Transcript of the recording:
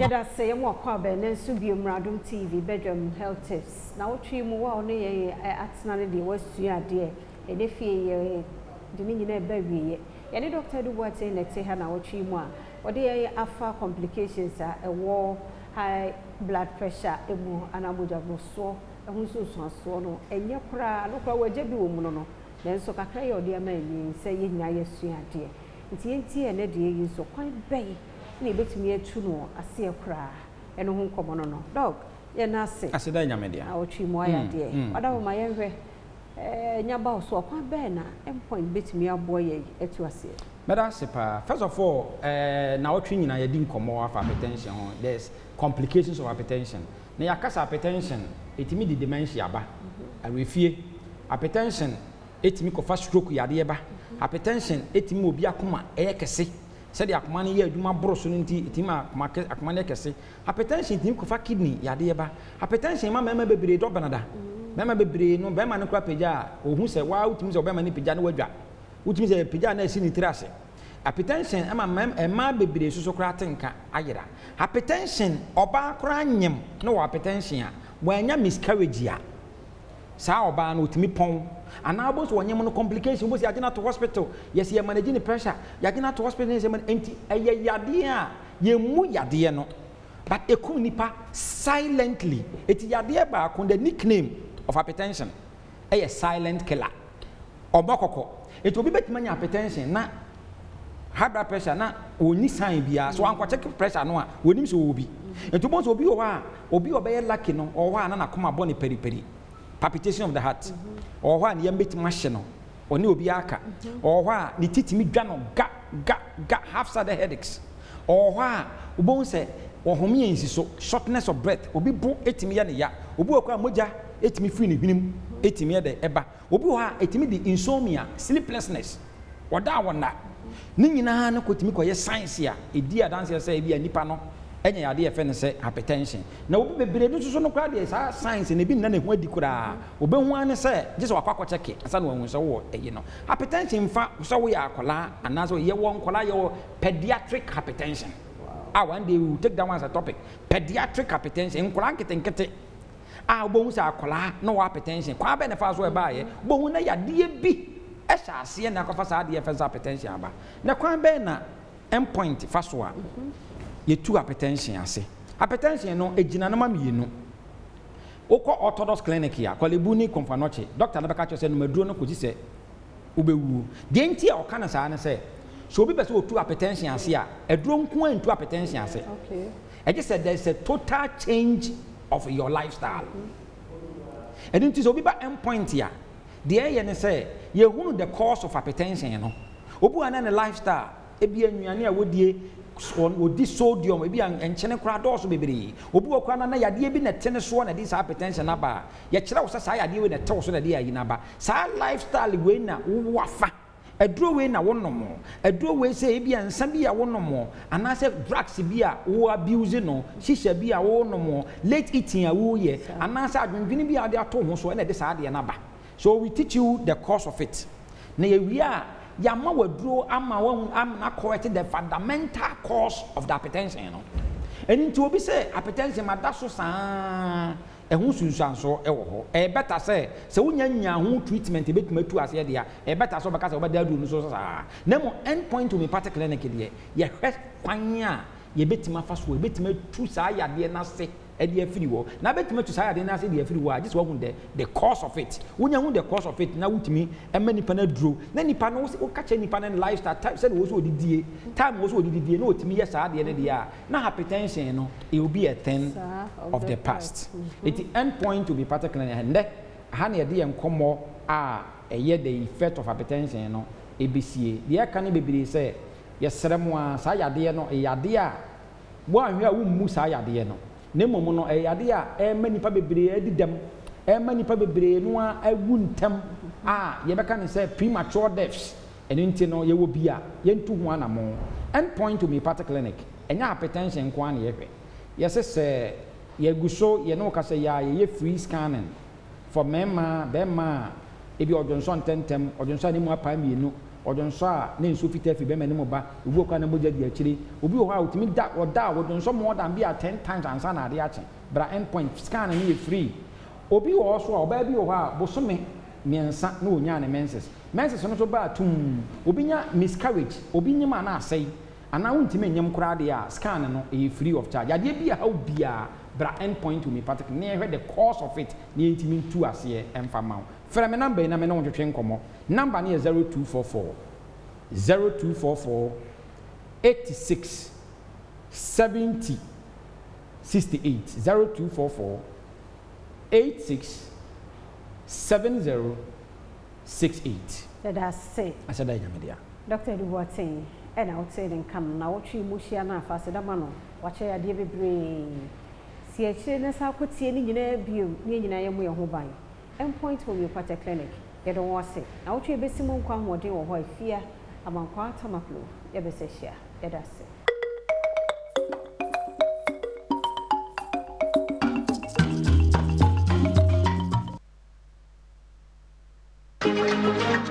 Yada say mo kwa be ne nso bi Adom TV Badwam health tips. Na wo twi mu wa ono ye atena ne de wasua de e de fie ye de ni nyina ba wiye. Ye ne doctor do what say next ha na wo twi mu a wo de ye afa complications a ewo high blood pressure emu anamoja so ehun so no enye kura no kwa waje bi wo mu no nenso kakra ye ode ama ni say ye nya ye sua de. Nti enti e ne de yi so kwan bai ni betumi atu no ase ekura eno ho nkomo no dog ye na ase da nyame dia a otwi mo ya de oda wo ma ye hwe nya ba so kwa be na endpoint betumi abo ye atu ase meda sepa first of all na otwi nyina ye di nkomo of hypertension there's complications of hypertension na yakasa hypertension etimi di dementia ba awefie hypertension etimi kofa stroke yade ba hypertension etimi obi akoma kese said the akmani ye aduma broso nti etima akmani kese hypertension tim kofa kidney yade ba hypertension ma mema bebre do benada mema bebre no be ma ne kwa peja ohun se wa utimi se obema ni peja ne wadwa utimi se peja na esi ni tirase hypertension ema bebre so kra tenka ayira hypertension oba kra nyem no hypertension a wanya miscarriage ya sa oba na utimi pon ana abos wonyem no complication bo si agina to hospital yes ye manage the pressure ye agina to hospital ne se man enti eye yade a ye mu yade no but ekum nipa silently eti yade ba ko the nickname of hypertension a silent killer obokoko eti obi betima hypertension na high blood pressure na oni sign bia so anko check pressure no a wonim so obi enti bo so obi o ha obi obeye lucky no o ha na nakoma bone periperi palpitation of the heart or one yambit machine or new biaka or why ni titimi dwano ga half side headaches or why ubon say or homie so shortness of breath obi bo etimi ya ne ya obi okwa moja etimi free ni hwinim etimi ya de eba obi wa etimi di insomnia sleeplessness oda wona ni nyina na kotimi koye science ya edi adanse say bia nipa no enya yade ye fe ne se hypertension na obi bebre du so no kwa de sa science ne bi nna ne ho adi kura obe hu ane se je so akwa check asa no hu so wo eyi no hypertension fa so wo ya akola anazo ye wo nkola ye pediatric hypertension one day we will take that one as a topic pediatric hypertension nkola nkete obo hu sa akola no hypertension kwa be ne fa so e ba ye obo hu na yade bi e sha ase na akwa sa de ye fe hypertension aba na kwa be na endpoint fa so a ye two hypertension ase hypertension no ejina no mamienu okọ orthodox clinic ya kwalebuni konfanoche doctor na beka cho se no maduro no koji se obewu de enti e okana sa ne se so obi bese o two hypertension ase a eduro nko an two hypertension ase okay I just said there's a total change of your lifestyle and enti so obi ba endpoint ya de ye ne se ye hunu the cause of hypertension no obu ana ne lifestyle e bi anuane a wodie odi sodium ebi enchene kra dɔɔso bebree obi wɔ kra na yade bi na tene so na di sa hypertension na ba ye kyerɛ wo sa yade we na tew so na di ayi na ba sa lifestyle we na wo wafa aduro we na wonom aduro we sɛ ebi ansa bi a wonom anase drugs bi a wo abuse no shisha bi a wonom late eating a wo ye anase adwendwene bi a de ato ho so na de sa de na ba so we teach you the cause of it na ye wi a yama waduro ama won amna correct the fundamental cause of the hypertension you know and into obi say hypertension madaso saa ehun sunsanso ewo ho e better say se wonya nya ho treatment betuma tu ase de e better so baka say obada duro no so saa na mo end point to me part clinic de ye hwe kwan a ye betima fa so e betima tu saa yade na se e de afiri wo na betima tu saa yade na se de afiri wo a just wo the cause of it wonya hu the cause of it na wutimi ema nipa na duro na nipa no wo ka che nipa na lifestyle type say wo so odidie time wo so odidie na otimi ye saa de ne de a na hypertension no it will be a thing of the past it end point to be particularly and ha na ye de enkomo a eye the effect of hypertension no ebesie de ka na bebere say ye serem a saa yade no e yade a wo anhwe a wo mu saa yade no nemomo no yade a manipa bebre adidam manipa bebre no a awu ntam a ye beka ne say premature deaths enti no ye wo bia ye ntu ho anamo end point to me part clinic enya hypertension kwa na ye hwe ye se ye guso ye no ka say ya ye free scanning for mema bema ebi odwonso ntentem odwonso ani mu apa mienu odonso a ne nso fita fi be manim ba obi okwa na mogya di akire obi wo ha otimi da oda odonso more than be at 10 times ansa na ade ache bra endpoint scan na free obi wo so a oba bi wo ha bosome miensa na onya ne menses no so ba tum obi nya miscarriage obi nyima na asai ana wontimi nyem kura de a scan no e free of charge ade bi a ha bia bra endpoint to me particular near the cause of it near intimi tu ase emfa ma frɛ me number na me no twetwe nkomo number ne 0244 86 70 68 0244 86 70 68 that's it I said I am there Dr. Dubois and I would say then come now three mushia fast da mano watch ya de bebre si e chire na sa kwatie ni nyina bio ni nyina yemu ye ho ban endpoint homeopathic clinic ye don wase na wo twe besi mo nkwa hoden wo ho afia amankwa tamaklo ye be se hia ye da se